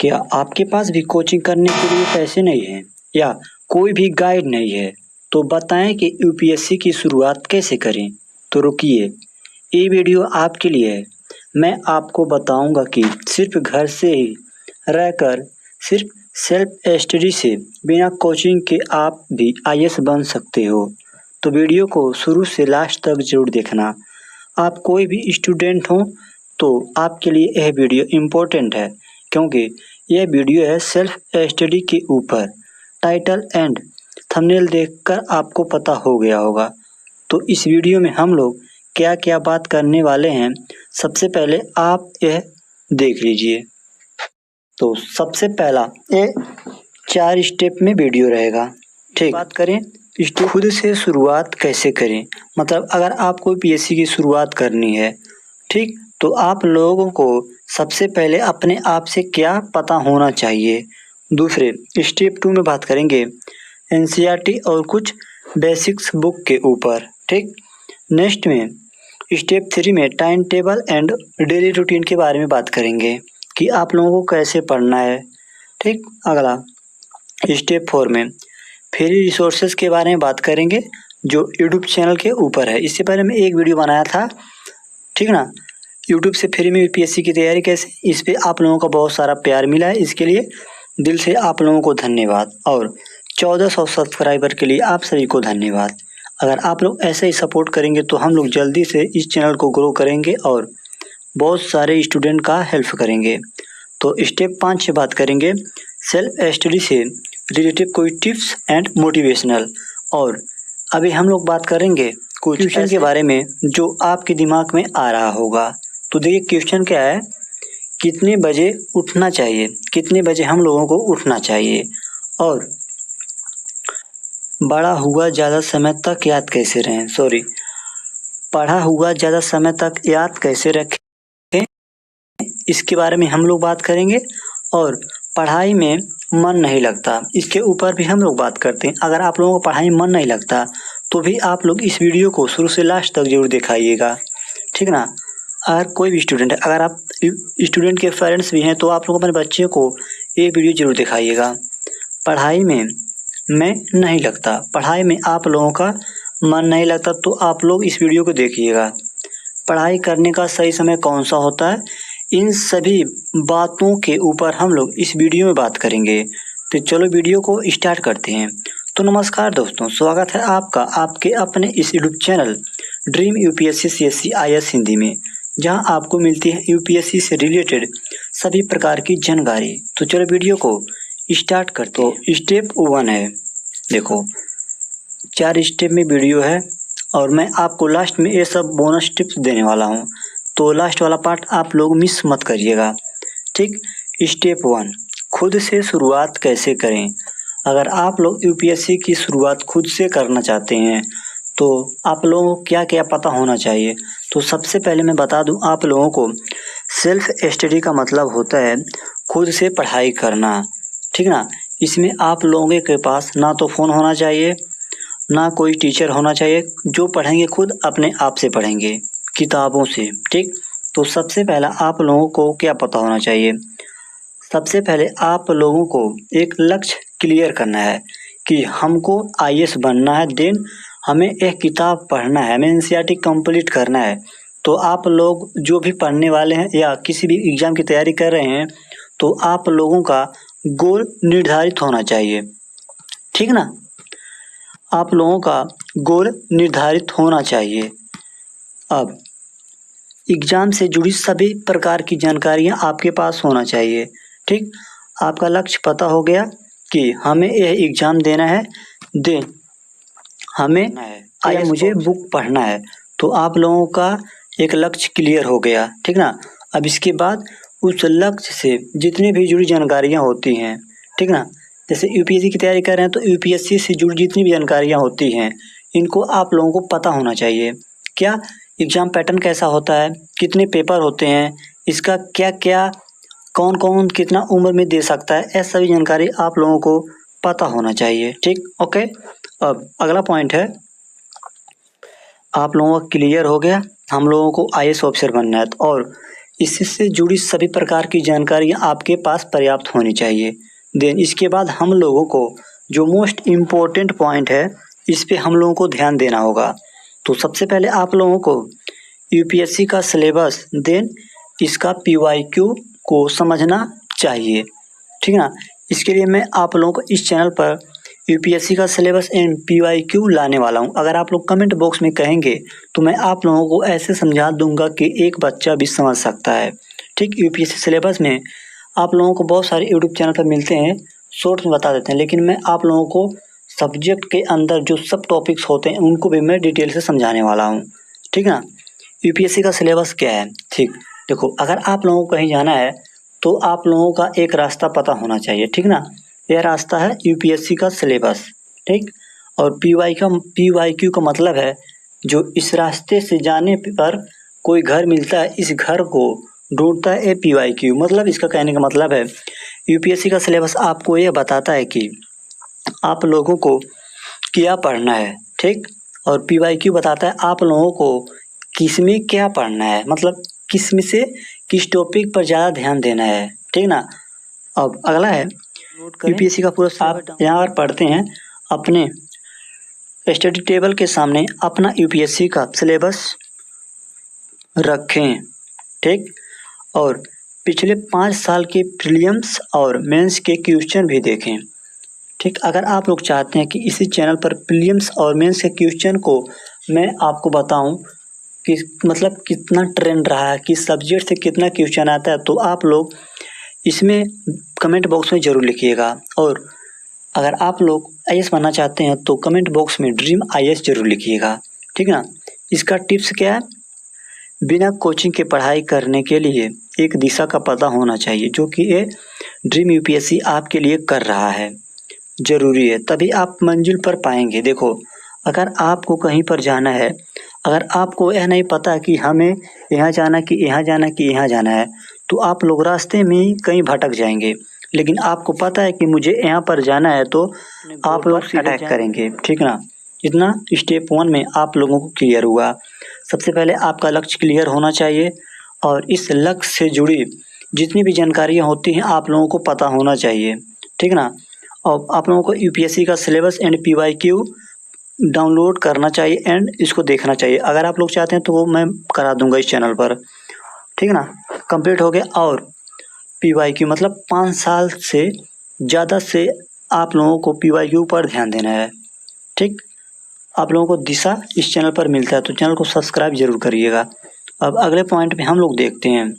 क्या आपके पास भी कोचिंग करने के लिए पैसे नहीं हैं या कोई भी गाइड नहीं है तो बताएं कि यूपीएससी की शुरुआत कैसे करें। तो रुकिए, ये वीडियो आपके लिए है। मैं आपको बताऊंगा कि सिर्फ घर से ही रहकर सिर्फ सेल्फ स्टडी से बिना कोचिंग के आप भी आईएएस बन सकते हो। तो वीडियो को शुरू से लास्ट तक जरूर देखना। आप कोई भी स्टूडेंट हो तो आपके लिए यह वीडियो इम्पोर्टेंट है, क्योंकि यह वीडियो है सेल्फ स्टडी के ऊपर। टाइटल एंड थंबनेल देखकर आपको पता हो गया होगा। तो इस वीडियो में हम लोग क्या क्या बात करने वाले हैं, सबसे पहले आप यह देख लीजिए। तो सबसे पहला ये 4 स्टेप में वीडियो रहेगा। ठीक, बात करें स्टेप खुद से शुरुआत कैसे करें। मतलब अगर आपको पीएससी की शुरुआत करनी है, ठीक, तो आप लोगों को सबसे पहले अपने आप से क्या पता होना चाहिए। दूसरे स्टेप 2 में बात करेंगे एनसीईआरटी और कुछ बेसिक्स बुक के ऊपर। ठीक, नेक्स्ट में स्टेप 3 में time table and daily routine के बारे में बात करेंगे कि आप लोगों को कैसे पढ़ना है। ठीक, अगला स्टेप 4 में फ्री रिसोर्सेज के बारे में बात करेंगे जो यूट्यूब चैनल के ऊपर है। इससे पहले मैं एक वीडियो बनाया था, ठीक ना, यूट्यूब से फ्री में यूपीएससी की तैयारी कैसे। इस पे आप लोगों का बहुत सारा प्यार मिला है, इसके लिए दिल से आप लोगों को धन्यवाद। और 1400 सब्सक्राइबर के लिए आप सभी को धन्यवाद। अगर आप लोग ऐसे ही सपोर्ट करेंगे तो हम लोग जल्दी से इस चैनल को ग्रो करेंगे और बहुत सारे स्टूडेंट का हेल्प करेंगे। तो स्टेप 5 से बात करेंगे सेल्फ स्टडी से रिलेटेड कोई टिप्स एंड मोटिवेशनल। और अभी हम लोग बात करेंगे कुछ क्वेश्चन के बारे में जो आपके दिमाग में आ रहा होगा। तो देखिए क्वेश्चन क्या है, कितने बजे उठना चाहिए, कितने बजे हम लोगों को उठना चाहिए, और बड़ा हुआ ज़्यादा समय तक याद कैसे रहें, पढ़ा हुआ ज़्यादा समय तक याद कैसे रखें, इसके बारे में हम लोग बात करेंगे। और पढ़ाई में मन नहीं लगता, इसके ऊपर भी हम लोग बात करते हैं। अगर आप लोगों को पढ़ाई में मन नहीं लगता तो भी आप लोग इस वीडियो को शुरू से लास्ट तक जरूर दिखाइएगा, ठीक ना। अगर कोई भी स्टूडेंट है, अगर आप स्टूडेंट के पेरेंट्स भी हैं तो आप लोग अपने बच्चे को ये वीडियो जरूर दिखाइएगा। पढ़ाई में मैं नहीं लगता, पढ़ाई में आप लोगों का मन नहीं लगता तो आप लोग इस वीडियो को देखिएगा। पढ़ाई करने का सही समय कौन सा होता है, इन सभी बातों के ऊपर हम लोग इस वीडियो में बात करेंगे। तो चलो वीडियो को स्टार्ट करते हैं। तो नमस्कार दोस्तों, स्वागत है आपका आपके अपने इस YouTube channel dream UPSC CSC IAS Hindi में, जहां आपको मिलती है यूपीएससी से रिलेटेड सभी प्रकार की जानकारी। तो चलो वीडियो को स्टार्ट करते हैं। तो स्टेप 1 है, देखो 4 स्टेप में वीडियो है और मैं आपको लास्ट में ये सब बोनस टिप्स देने वाला हूँ, तो लास्ट वाला पार्ट आप लोग मिस मत करिएगा। ठीक, स्टेप 1 खुद से शुरुआत कैसे करें। अगर आप लोग यूपीएससी की शुरुआत खुद से करना चाहते हैं तो आप लोगों को क्या क्या पता होना चाहिए। तो सबसे पहले मैं बता दूं आप लोगों को, सेल्फ स्टडी का मतलब होता है खुद से पढ़ाई करना, ठीक ना। इसमें आप लोगों के पास ना तो फ़ोन होना चाहिए, ना कोई टीचर होना चाहिए, जो पढ़ेंगे खुद अपने आप से पढ़ेंगे किताबों से। ठीक, तो सबसे पहला आप लोगों को क्या पता होना चाहिए, सबसे पहले आप लोगों को एक लक्ष्य क्लियर करना है कि हमको आईएएस बनना है, देन हमें एक किताब पढ़ना है, हमें एनसीईआरटी कंप्लीट करना है। तो आप लोग जो भी पढ़ने वाले हैं या किसी भी एग्ज़ाम की तैयारी कर रहे हैं तो आप लोगों का गोल निर्धारित होना चाहिए, ठीक ना। आप लोगों का गोल निर्धारित होना चाहिए। अब एग्ज़ाम से जुड़ी सभी प्रकार की जानकारियां आपके पास होना चाहिए। ठीक, आपका लक्ष्य पता हो गया कि हमें यह एग्ज़ाम देना है, देन हमें या मुझे बुक पढ़ना है, तो आप लोगों का एक लक्ष्य क्लियर हो गया, ठीक ना। अब इसके बाद उस लक्ष्य से जितनी भी जुड़ी जानकारियाँ होती हैं, ठीक ना, जैसे यूपीएससी की तैयारी कर रहे हैं तो यूपीएससी से जुड़ी जितनी भी जानकारियाँ होती हैं इनको आप लोगों को पता होना चाहिए। क्या एग्ज़ाम पैटर्न कैसा होता है, कितने पेपर होते हैं, इसका क्या क्या कौन कौन कितना उम्र में दे सकता है, ऐसी सभी जानकारी आप लोगों को पता होना चाहिए। ठीक, ओके। अब अगला पॉइंट है, आप लोगों का क्लियर हो गया हम लोगों को आईएएस ऑफिसर बनना है और इससे जुड़ी सभी प्रकार की जानकारियाँ आपके पास पर्याप्त होनी चाहिए। देन इसके बाद हम लोगों को जो मोस्ट इम्पोर्टेंट पॉइंट है, इस पे हम लोगों को ध्यान देना होगा। तो सबसे पहले आप लोगों को यूपीएससी का सिलेबस, देन इसका पीवाईक्यू को समझना चाहिए, ठीक है ना। इसके लिए मैं आप लोगों को इस चैनल पर यूपीएससी का सिलेबस एंड पीवाईक्यू लाने वाला हूँ। अगर आप लोग कमेंट बॉक्स में कहेंगे तो मैं आप लोगों को ऐसे समझा दूंगा कि एक बच्चा भी समझ सकता है, ठीक। यूपीएससी सिलेबस में आप लोगों को बहुत सारे यूट्यूब चैनल पर मिलते हैं, शॉर्ट में बता देते हैं, लेकिन मैं आप लोगों को सब्जेक्ट के अंदर जो सब टॉपिक्स होते हैं उनको भी मैं डिटेल से समझाने वाला हूँ, ठीक है ना। यूपीएससी का सिलेबस क्या है, ठीक। देखो, अगर आप लोगों को कहीं जाना है तो आप लोगों का एक रास्ता पता होना चाहिए, ठीक ना। यह रास्ता है यूपीएससी का सिलेबस, ठीक। और पीवाईक्यू का मतलब है जो इस रास्ते से जाने पर कोई घर मिलता है, इस घर को ढूंढता है, पीवाईक्यू। मतलब इसका कहने का मतलब है यूपीएससी का सिलेबस आपको यह बताता है कि आप लोगों को क्या पढ़ना है, ठीक। और पीवाईक्यू बताता है आप लोगों को किसमें क्या पढ़ना है, मतलब किसमें से किस टॉपिक पर ज़्यादा ध्यान देना है, ठीक ना। अब अगला है यूपीएससी का पूरा। आप यहाँ पर पढ़ते हैं, अपने स्टडी टेबल के सामने अपना यूपीएससी का सिलेबस रखें, ठीक। और पिछले 5 साल के प्रीलिम्स और मेंस के क्वेश्चन भी देखें, ठीक। अगर आप लोग चाहते हैं कि इसी चैनल पर प्रीलिम्स और मेंस के क्वेश्चन को मैं आपको बताऊं कि मतलब कितना ट्रेंड रहा है, किस सब्जेक्ट से कितना क्वेश्चन आता है, तो आप लोग इसमें कमेंट बॉक्स में ज़रूर लिखिएगा। और अगर आप लोग आईएएस बनना चाहते हैं तो कमेंट बॉक्स में ड्रीम आईएएस जरूर लिखिएगा, ठीक ना। इसका टिप्स क्या है, बिना कोचिंग के पढ़ाई करने के लिए एक दिशा का पता होना चाहिए, जो कि ये ड्रीम यूपीएससी आपके लिए कर रहा है। ज़रूरी है, तभी आप मंजिल पर पाएंगे। देखो, अगर आपको कहीं पर जाना है, अगर आपको यह नहीं पता कि हमें यहाँ जाना कि यहाँ जाना कि यहाँ जाना है, तो आप लोग रास्ते में ही कहीं भटक जाएंगे। लेकिन आपको पता है कि मुझे यहाँ पर जाना है तो आप लोग अटैक करेंगे, ठीक ना। इतना स्टेप 1 में आप लोगों को क्लियर हुआ। सबसे पहले आपका लक्ष्य क्लियर होना चाहिए और इस लक्ष्य से जुड़ी जितनी भी जानकारियाँ होती हैं आप लोगों को पता होना चाहिए, ठीक ना। और आप लोगों को यूपीएससी का सिलेबस एंड पीवाईक्यू डाउनलोड करना चाहिए एंड इसको देखना चाहिए। अगर आप लोग चाहते हैं तो वो मैं करा दूंगा इस चैनल पर, ठीक है ना। कंप्लीट हो गया। और पीवाईक्यू मतलब 5 साल से ज़्यादा से आप लोगों को पीवाईक्यू पर ध्यान देना है, ठीक। आप लोगों को दिशा इस चैनल पर मिलता है, तो चैनल को सब्सक्राइब जरूर करिएगा। अब अगले पॉइंट पे हम लोग देखते हैं,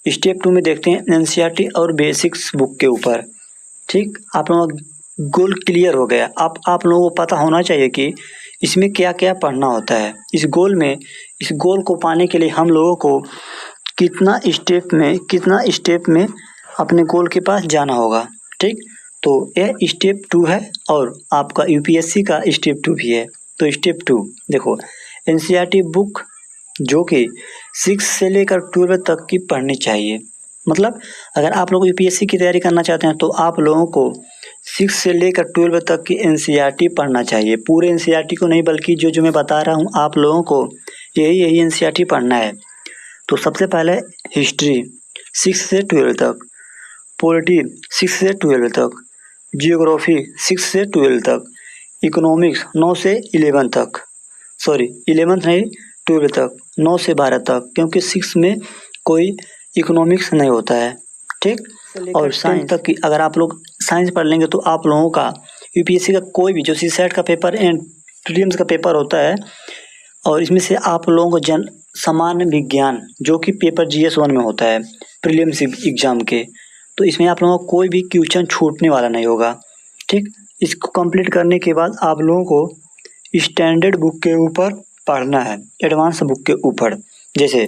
स्टेप 2 में देखते हैं एनसीईआरटी और बेसिक्स बुक के ऊपर, ठीक। आप लोगों का गोल क्लियर हो गया। आप लोगों को पता होना चाहिए कि इसमें क्या क्या पढ़ना होता है। इस गोल को पाने के लिए हम लोगों को कितना स्टेप में अपने गोल के पास जाना होगा, ठीक। तो यह स्टेप 2 है और आपका यूपीएससी का स्टेप 2 भी है। तो स्टेप 2 देखो, एनसीईआरटी बुक जो कि 6 से लेकर 12 तक की पढ़नी चाहिए। मतलब अगर आप लोग यूपीएससी की तैयारी करना चाहते हैं तो आप लोगों को 6 से लेकर 12 तक की एनसीईआरटी पढ़ना चाहिए। पूरे एनसीईआरटी को नहीं, बल्कि जो मैं बता रहा हूँ आप लोगों को यही एनसीईआरटी पढ़ना है। तो सबसे पहले हिस्ट्री 6 से 12 तक, पॉलिटी 6 से 12 तक, जियोग्राफी 6 से 12 तक, इकोनॉमिक्स 9 से 11 तक, सॉरी 11 नहीं 12 तक, 9 से 12 तक, क्योंकि 6 में कोई इकोनॉमिक्स नहीं होता है, ठीक। और साइंस तक की अगर आप लोग साइंस पढ़ लेंगे तो आप लोगों का यूपीएससी का कोई भी जो सीसेट का पेपर एंड प्रीलिम्स का पेपर होता है, और इसमें से आप लोगों को सामान्य विज्ञान जो कि पेपर जीएस 1 में होता है प्रीलिम्स एग्जाम के, तो इसमें आप लोगों को कोई भी क्वेश्चन छूटने वाला नहीं होगा, ठीक। इसको कंप्लीट करने के बाद आप लोगों को स्टैंडर्ड बुक के ऊपर पढ़ना है, एडवांस बुक के ऊपर। जैसे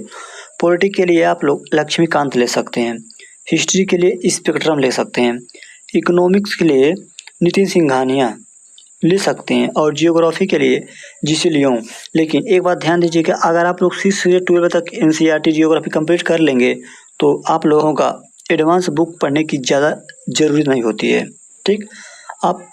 पॉलिटी के लिए आप लोग लक्ष्मीकांत ले सकते हैं, हिस्ट्री के लिए स्पेक्ट्रम ले सकते हैं, इकोनॉमिक्स के लिए नितिन सिंघानिया ले सकते हैं, और जियोग्राफी के लिए जीसी लियोंग। लेकिन एक बात ध्यान दीजिए कि अगर आप लोग 6 से 12 तक एनसीईआरटी जियोग्राफी कंप्लीट कर लेंगे तो आप लोगों का एडवांस बुक पढ़ने की ज़्यादा ज़रूरत नहीं होती है, ठीक। आप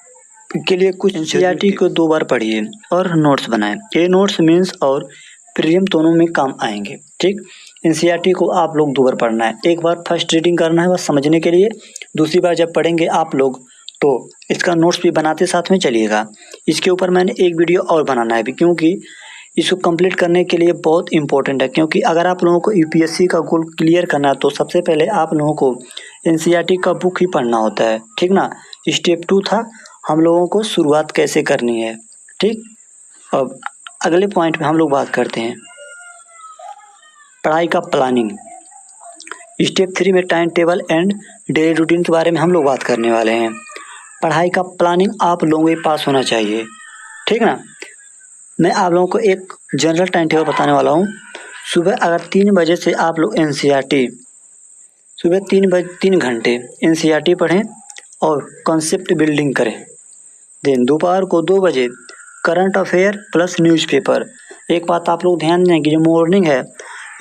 के लिए कुछ एनसीईआरटी को 2 बार पढ़िए और नोट्स बनाएं। ये नोट्स मेंस और प्रीलिम दोनों में काम आएंगे, ठीक। एनसीईआरटी को आप लोग 2 बार पढ़ना है। एक बार फर्स्ट रीडिंग करना है बस समझने के लिए, दूसरी बार जब पढ़ेंगे आप लोग तो इसका नोट्स भी बनाते साथ में चलिएगा। इसके ऊपर मैंने एक वीडियो और बनाना है अभी, क्योंकि इसको कंप्लीट करने के लिए बहुत इंपॉर्टेंट है। क्योंकि अगर आप लोगों को यूपीएससी का गोल क्लियर करना है तो सबसे पहले आप लोगों को एनसीईआरटी का बुक ही पढ़ना होता है, ठीक ना। स्टेप 2 था हम लोगों को शुरुआत कैसे करनी है, ठीक। अब अगले पॉइंट पे हम लोग बात करते हैं पढ़ाई का प्लानिंग। स्टेप 3 में time table and daily routine के बारे में हम लोग बात करने वाले हैं। पढ़ाई का प्लानिंग आप लोगों के पास होना चाहिए, ठीक ना। मैं आप लोगों को एक जनरल टाइम टेबल बताने वाला हूँ। सुबह अगर 3 बजे से आप लोग एनसीईआरटी सुबह 3 घंटे एनसीईआरटी पढ़ें और कॉन्सेप्ट बिल्डिंग करें। देन दोपहर को 2 बजे करंट अफेयर प्लस न्यूज़पेपर। एक बात आप लोग ध्यान दें कि जो मॉर्निंग है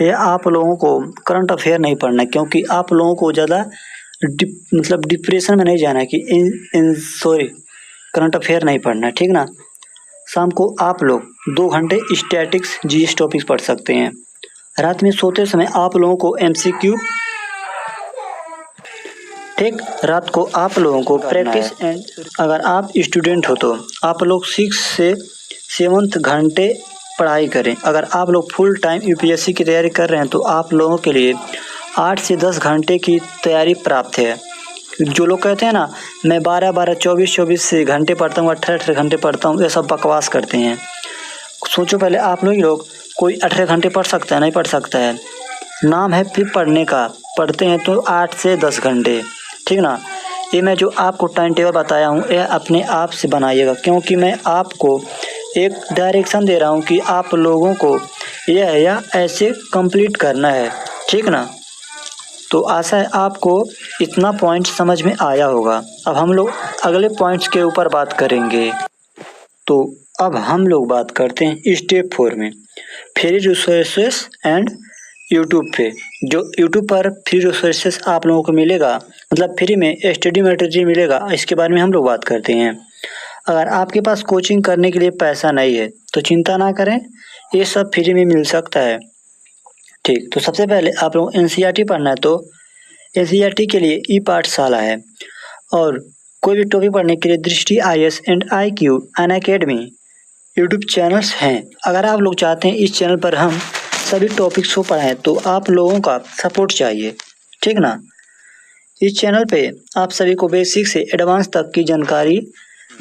ये आप लोगों को करंट अफेयर नहीं पढ़ना है, क्योंकि आप लोगों को ज़्यादा डिप्रेशन में नहीं जाना है कि करंट अफेयर नहीं पढ़ना है, ठीक ना। शाम को आप लोग 2 घंटे स्टैटिक्स जीएस टॉपिक्स पढ़ सकते हैं। रात में सोते समय आप लोगों को एमसीक्यू, ठीक, रात को आप लोगों को प्रैक्टिस एंड, अगर आप स्टूडेंट हो तो आप लोग 6 से 7 घंटे पढ़ाई करें। अगर आप लोग फुल टाइम यूपीएससी की तैयारी कर रहे हैं तो आप लोगों के लिए 8 से 10 घंटे की तैयारी प्राप्त है। जो लोग कहते हैं ना मैं 12-12, 24-24 से घंटे पढ़ता हूँ, 18-18 घंटे पढ़ता हूँ, ये सब बकवास करते हैं। सोचो पहले आप लोग कोई 18 घंटे पढ़ सकता है? नहीं पढ़ सकता है। नाम है फिर पढ़ने का, पढ़ते हैं तो 8 से 10 घंटे, ठीक ना। ये मैं जो आपको टाइम टेबल बताया हूँ यह अपने आप से बनाइएगा, क्योंकि मैं आपको एक डायरेक्शन दे रहा हूँ कि आप लोगों को यह ऐसे कंप्लीट करना है, ठीक ना। तो आशा है आपको इतना पॉइंट समझ में आया होगा। अब हम लोग अगले पॉइंट्स के ऊपर बात करेंगे। तो अब हम लोग बात करते हैं स्टेप 4 में फ्री रिसोर्सेस एंड यूट्यूब पे। जो यूट्यूब पर फ्री रिसोर्सेस आप लोगों को मिलेगा, मतलब फ्री में स्टडी मटेरियल मिलेगा, इसके बारे में हम लोग बात करते हैं। अगर आपके पास कोचिंग करने के लिए पैसा नहीं है तो चिंता ना करें, ये सब फ्री में मिल सकता है, ठीक। तो सबसे पहले आप लोग एनसीईआरटी पढ़ना है तो एनसीईआरटी के लिए ई पाठशाला है, और कोई भी टॉपिक पढ़ने के लिए दृष्टि IAS and IQ Unacademy YouTube channels हैं। अगर आप लोग चाहते हैं इस चैनल पर हम सभी टॉपिक्स को पढ़ाएं तो आप लोगों का सपोर्ट चाहिए, ठीक ना। इस चैनल पे आप सभी को बेसिक से एडवांस तक की जानकारी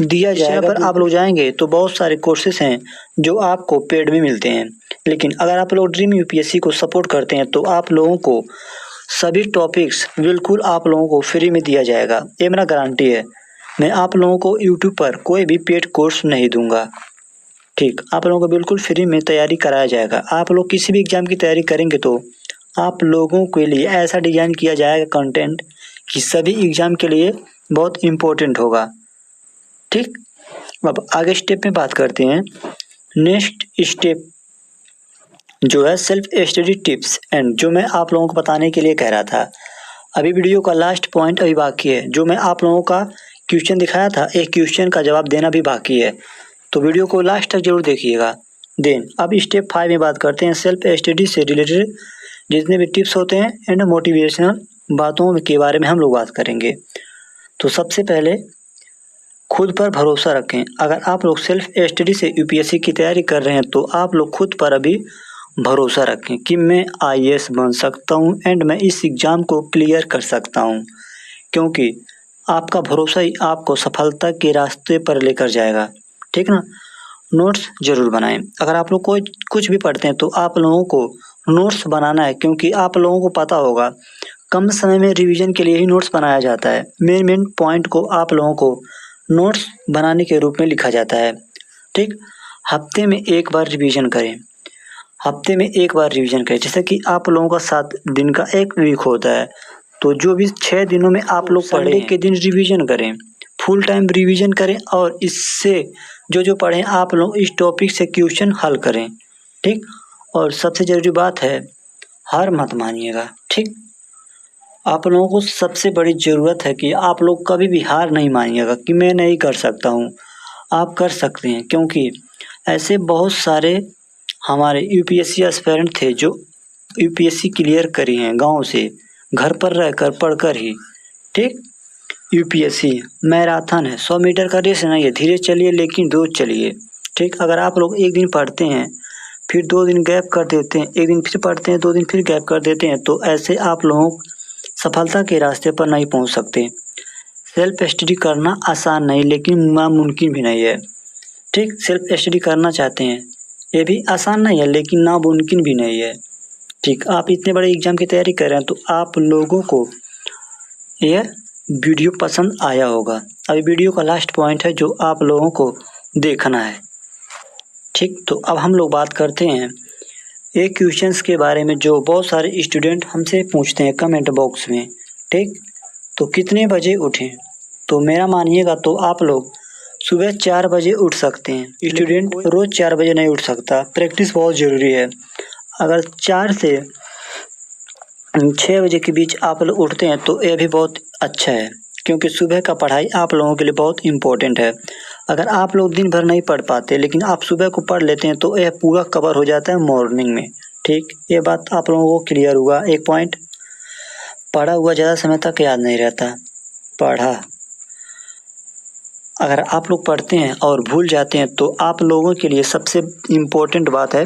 दिया जाएगा। पर आप लोग जाएंगे तो बहुत सारे कोर्सेज हैं जो आपको पेड में मिलते हैं, लेकिन अगर आप लोग ड्रीम यूपीएससी को सपोर्ट करते हैं तो आप लोगों को सभी टॉपिक्स बिल्कुल आप लोगों को फ्री में दिया जाएगा, ये मेरा गारंटी है। मैं आप लोगों को यूट्यूब पर कोई भी पेड कोर्स नहीं दूंगा, ठीक। आप लोगों को बिल्कुल फ्री में तैयारी कराया जाएगा। आप लोग किसी भी एग्जाम की तैयारी करेंगे तो आप लोगों के लिए ऐसा डिजाइन किया जाएगा कंटेंट कि सभी एग्जाम के लिए बहुत इम्पोर्टेंट होगा, ठीक। अब आगे स्टेप में बात करते हैं। नेक्स्ट स्टेप जो है सेल्फ स्टडी टिप्स एंड, जो मैं आप लोगों को बताने के लिए कह रहा था। अभी वीडियो का लास्ट पॉइंट अभी बाकी है, जो मैं आप लोगों का क्वेश्चन दिखाया था, एक क्वेश्चन का जवाब देना भी बाकी है, तो वीडियो को लास्ट तक जरूर देखिएगा। देन अब स्टेप 5 में बात करते हैं सेल्फ स्टडी से रिलेटेड जितने भी टिप्स होते हैं एंड मोटिवेशनल बातों के बारे में हम लोग बात करेंगे। तो सबसे पहले खुद पर भरोसा रखें। अगर आप लोग सेल्फ स्टडी से यूपीएससी की तैयारी कर रहे हैं तो आप लोग खुद पर अभी भरोसा रखें कि मैं आईएएस बन सकता हूं एंड मैं इस एग्ज़ाम को क्लियर कर सकता हूं, क्योंकि आपका भरोसा ही आपको सफलता के रास्ते पर लेकर जाएगा, ठीक ना। नोट्स जरूर बनाएं। अगर आप लोग कोई कुछ भी पढ़ते हैं तो आप लोगों को नोट्स बनाना है, क्योंकि आप लोगों को पता होगा कम समय में रिवीजन के लिए ही नोट्स बनाया जाता है। मेन पॉइंट को आप लोगों को नोट्स बनाने के रूप में लिखा जाता है, ठीक। हफ्ते में एक बार रिवीजन करें, हफ्ते में एक बार रिवीजन करें। जैसे कि आप लोगों का 7 दिन का एक वीक होता है, तो जो भी 6 दिनों में आप लोग संडे के दिन रिवीजन करें, फुल टाइम रिवीजन करें, और इससे जो पढ़ें आप लोग इस टॉपिक से क्वेश्चन हल करें, ठीक। और सबसे ज़रूरी बात है हार मत मानिएगा, ठीक। आप लोगों को सबसे बड़ी ज़रूरत है कि आप लोग कभी भी हार नहीं मानिएगा कि मैं नहीं कर सकता हूँ। आप कर सकते हैं, क्योंकि ऐसे बहुत सारे हमारे यूपीएससी एस्पिरेंट थे जो यूपीएससी क्लियर करी हैं गांव से, घर पर रहकर पढ़कर ही। ठीक, यूपीएससी मैराथन है, 100 मीटर का रेस नहीं है, धीरे चलिए लेकिन रोज चलिए। ठीक, अगर आप लोग एक दिन पढ़ते हैं फिर 2 दिन गैप कर देते हैं, एक दिन फिर पढ़ते हैं 2 दिन फिर गैप कर देते हैं, तो ऐसे आप लोगों सफलता के रास्ते पर नहीं पहुंच सकते। सेल्फ स्टडी करना आसान नहीं लेकिन नामुमकिन भी नहीं है। ठीक, सेल्फ स्टडी करना चाहते हैं, ये भी आसान नहीं है लेकिन नामुमकिन भी नहीं है। ठीक, आप इतने बड़े एग्जाम की तैयारी कर रहे हैं तो आप लोगों को यह वीडियो पसंद आया होगा। अभी वीडियो का लास्ट पॉइंट है जो आप लोगों को देखना है। ठीक, तो अब हम लोग बात करते हैं एक क्वेश्चंस के बारे में जो बहुत सारे स्टूडेंट हमसे पूछते हैं कमेंट बॉक्स में। ठीक, तो कितने बजे उठें? तो मेरा मानिएगा तो आप लोग सुबह 4 बजे उठ सकते हैं। स्टूडेंट रोज़ 4 बजे नहीं उठ सकता, प्रैक्टिस बहुत ज़रूरी है। अगर 4 से 6 बजे के बीच आप लोग उठते हैं तो यह भी बहुत अच्छा है, क्योंकि सुबह का पढ़ाई आप लोगों के लिए बहुत इम्पोर्टेंट है। अगर आप लोग दिन भर नहीं पढ़ पाते लेकिन आप सुबह को पढ़ लेते हैं तो यह पूरा कवर हो जाता है मॉर्निंग में। ठीक, ये बात आप लोगों को क्लियर हुआ। एक पॉइंट, पढ़ा हुआ ज़्यादा समय तक याद नहीं रहता। पढ़ा अगर आप लोग पढ़ते हैं और भूल जाते हैं तो आप लोगों के लिए सबसे इम्पोर्टेंट बात है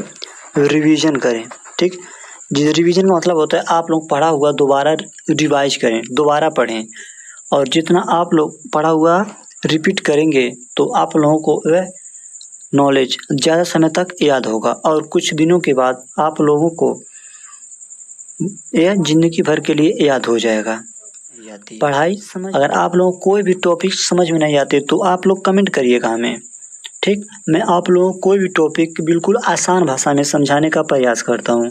रिवीजन करें। ठीक, जिस रिवीजन का मतलब होता है आप लोग पढ़ा हुआ दोबारा रिवाइज करें, दोबारा पढ़ें, और जितना आप लोग पढ़ा हुआ रिपीट करेंगे तो आप लोगों को वह नॉलेज ज़्यादा समय तक याद होगा और कुछ दिनों के बाद आप लोगों को यह ज़िंदगी भर के लिए याद हो जाएगा। पढ़ाई समझ, अगर आप लोगों को कोई भी टॉपिक समझ में नहीं आते तो आप लोग कमेंट करिएगा हमें। ठीक, मैं आप लोगों को कोई भी टॉपिक बिल्कुल आसान भाषा में समझाने का प्रयास करता हूँ।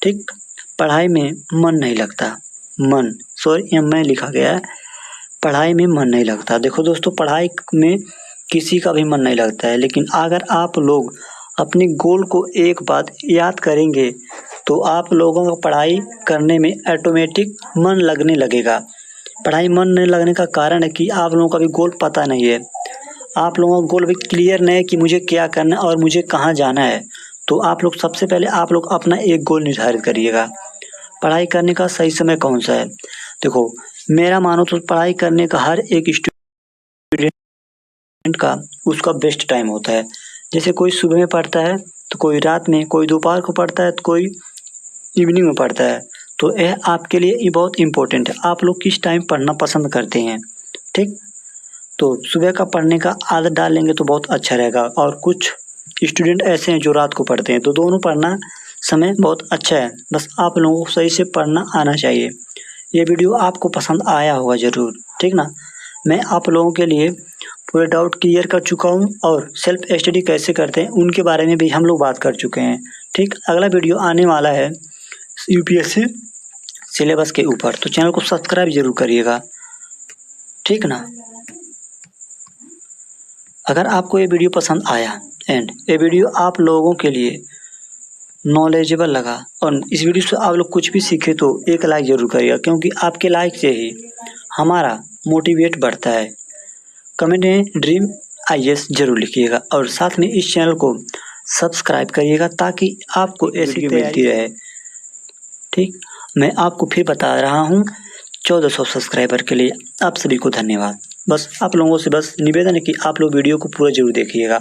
ठीक, पढ़ाई में मन नहीं लगता, में लिखा गया है, पढ़ाई में मन नहीं लगता। देखो दोस्तों, पढ़ाई में किसी का भी मन नहीं लगता है, लेकिन अगर आप लोग अपने गोल को एक बात याद करेंगे तो आप लोगों को पढ़ाई करने में ऑटोमेटिक मन लगने लगेगा। पढ़ाई मन नहीं लगने का कारण है कि आप लोगों का भी गोल पता नहीं है, आप लोगों का गोल भी क्लियर नहीं है कि मुझे क्या करना है और मुझे कहाँ जाना है। तो आप लोग सबसे पहले आप लोग अपना एक गोल निर्धारित करिएगा। पढ़ाई करने का सही समय कौन सा है? देखो, मेरा मानो तो पढ़ाई करने का हर एक स्टूडेंट का उसका बेस्ट टाइम होता है। जैसे कोई सुबह में पढ़ता है तो कोई रात में, कोई दोपहर को पढ़ता है तो कोई इवनिंग में पढ़ता है। तो यह आपके लिए ये बहुत इम्पोर्टेंट है, आप लोग किस टाइम पढ़ना पसंद करते हैं। ठीक, तो सुबह का पढ़ने का आदत डाल लेंगे तो बहुत अच्छा रहेगा। और कुछ स्टूडेंट ऐसे हैं जो रात को पढ़ते हैं, तो दोनों पढ़ना समय बहुत अच्छा है, बस आप लोगों को सही से पढ़ना आना चाहिए। ये वीडियो आपको पसंद आया होगा ज़रूर। ठीक ना, मैं आप लोगों के लिए पूरे डाउट क्लियर कर चुका हूँ और सेल्फ स्टडी कैसे करते हैं उनके बारे में भी हम लोग बात कर चुके हैं। ठीक, अगला वीडियो आने वाला है यूपीएससी सिलेबस के ऊपर, तो चैनल को सब्सक्राइब जरूर करिएगा। ठीक ना, अगर आपको ये वीडियो पसंद आया एंड ये वीडियो आप लोगों के लिए नॉलेजेबल लगा और इस वीडियो से आप लोग कुछ भी सीखे तो एक लाइक ज़रूर करिएगा, क्योंकि आपके लाइक से ही हमारा मोटिवेट बढ़ता है। कमेंट में ड्रीम आईएएस जरूर लिखिएगा और साथ में इस चैनल को सब्सक्राइब करिएगा ताकि आपको ऐसी मिलती रहे। ठीक, मैं आपको फिर बता रहा हूँ 1400 सब्सक्राइबर के लिए आप सभी को धन्यवाद। बस आप लोगों से बस निवेदन है कि आप लोग वीडियो को पूरा जरूर देखिएगा,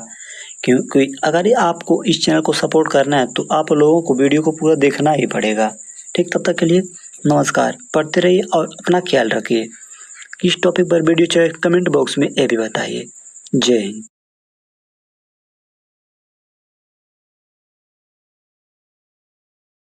क्योंकि अगर आपको इस चैनल को सपोर्ट करना है तो आप लोगों को वीडियो को पूरा देखना ही पड़ेगा। ठीक, तब तक के लिए नमस्कार, पढ़ते रहिए और अपना ख्याल रखिए। किस टॉपिक पर वीडियो चाहिए कमेंट बॉक्स में ये भी बताइए। जय हिंद।